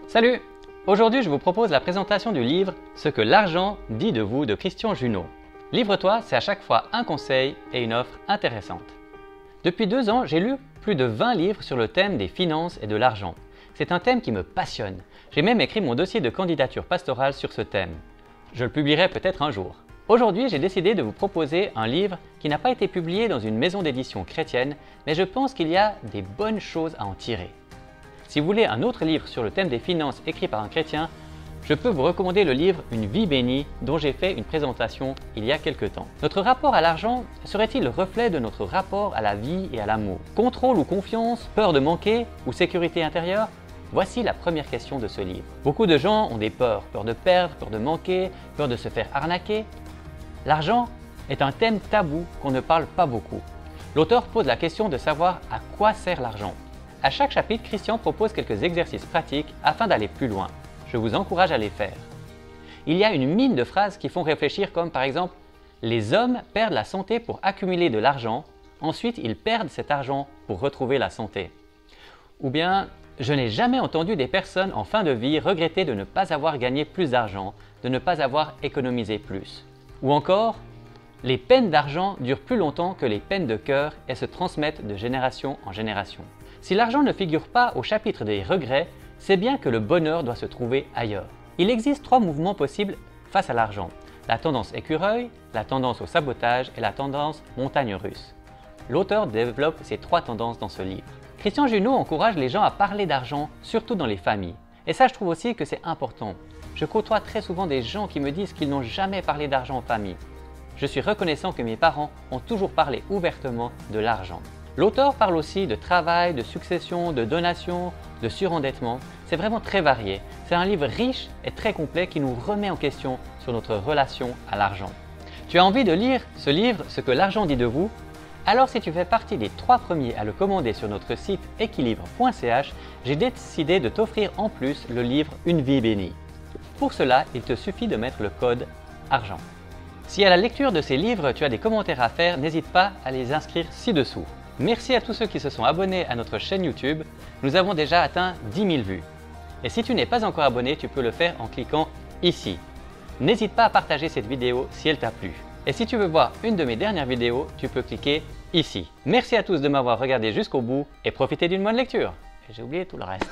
Salut! Aujourd'hui, je vous propose la présentation du livre « Ce que l'argent dit de vous » de Christian Junod. Livre-toi, c'est à chaque fois un conseil et une offre intéressante. Depuis 2 ans, j'ai lu plus de 20 livres sur le thème des finances et de l'argent. C'est un thème qui me passionne. J'ai même écrit mon dossier de candidature pastorale sur ce thème. Je le publierai peut-être un jour. Aujourd'hui, j'ai décidé de vous proposer un livre qui n'a pas été publié dans une maison d'édition chrétienne, mais je pense qu'il y a des bonnes choses à en tirer. Si vous voulez un autre livre sur le thème des finances écrit par un chrétien, je peux vous recommander le livre Une vie bénie dont j'ai fait une présentation il y a quelque temps. Notre rapport à l'argent serait-il le reflet de notre rapport à la vie et à l'amour? Contrôle ou confiance? Peur de manquer ou sécurité intérieure? Voici la première question de ce livre. Beaucoup de gens ont des peurs, peur de perdre, peur de manquer, peur de se faire arnaquer. L'argent est un thème tabou qu'on ne parle pas beaucoup. L'auteur pose la question de savoir à quoi sert l'argent. À chaque chapitre, Christian propose quelques exercices pratiques afin d'aller plus loin. Je vous encourage à les faire. Il y a une mine de phrases qui font réfléchir comme par exemple « Les hommes perdent la santé pour accumuler de l'argent, ensuite ils perdent cet argent pour retrouver la santé. » Ou bien « Je n'ai jamais entendu des personnes en fin de vie regretter de ne pas avoir gagné plus d'argent, de ne pas avoir économisé plus. » Ou encore « Les peines d'argent durent plus longtemps que les peines de cœur et se transmettent de génération en génération. » Si l'argent ne figure pas au chapitre des regrets, c'est bien que le bonheur doit se trouver ailleurs. Il existe 3 mouvements possibles face à l'argent. La tendance écureuil, la tendance au sabotage et la tendance montagne russe. L'auteur développe ces 3 tendances dans ce livre. Christian Junod encourage les gens à parler d'argent, surtout dans les familles. Et ça, je trouve aussi que c'est important. Je côtoie très souvent des gens qui me disent qu'ils n'ont jamais parlé d'argent en famille. Je suis reconnaissant que mes parents ont toujours parlé ouvertement de l'argent. L'auteur parle aussi de travail, de succession, de donation, de surendettement. C'est vraiment très varié. C'est un livre riche et très complet qui nous remet en question sur notre relation à l'argent. Tu as envie de lire ce livre « Ce que l'argent dit de vous » ? Alors si tu fais partie des 3 premiers à le commander sur notre site équilibre.ch, j'ai décidé de t'offrir en plus le livre « Une vie bénie ». Pour cela, il te suffit de mettre le code « Argent ». Si à la lecture de ces livres, tu as des commentaires à faire, n'hésite pas à les inscrire ci-dessous. Merci à tous ceux qui se sont abonnés à notre chaîne YouTube. Nous avons déjà atteint 10 000 vues. Et si tu n'es pas encore abonné, tu peux le faire en cliquant ici. N'hésite pas à partager cette vidéo si elle t'a plu. Et si tu veux voir une de mes dernières vidéos, tu peux cliquer ici. Merci à tous de m'avoir regardé jusqu'au bout et profitez d'une bonne lecture. Et j'ai oublié tout le reste.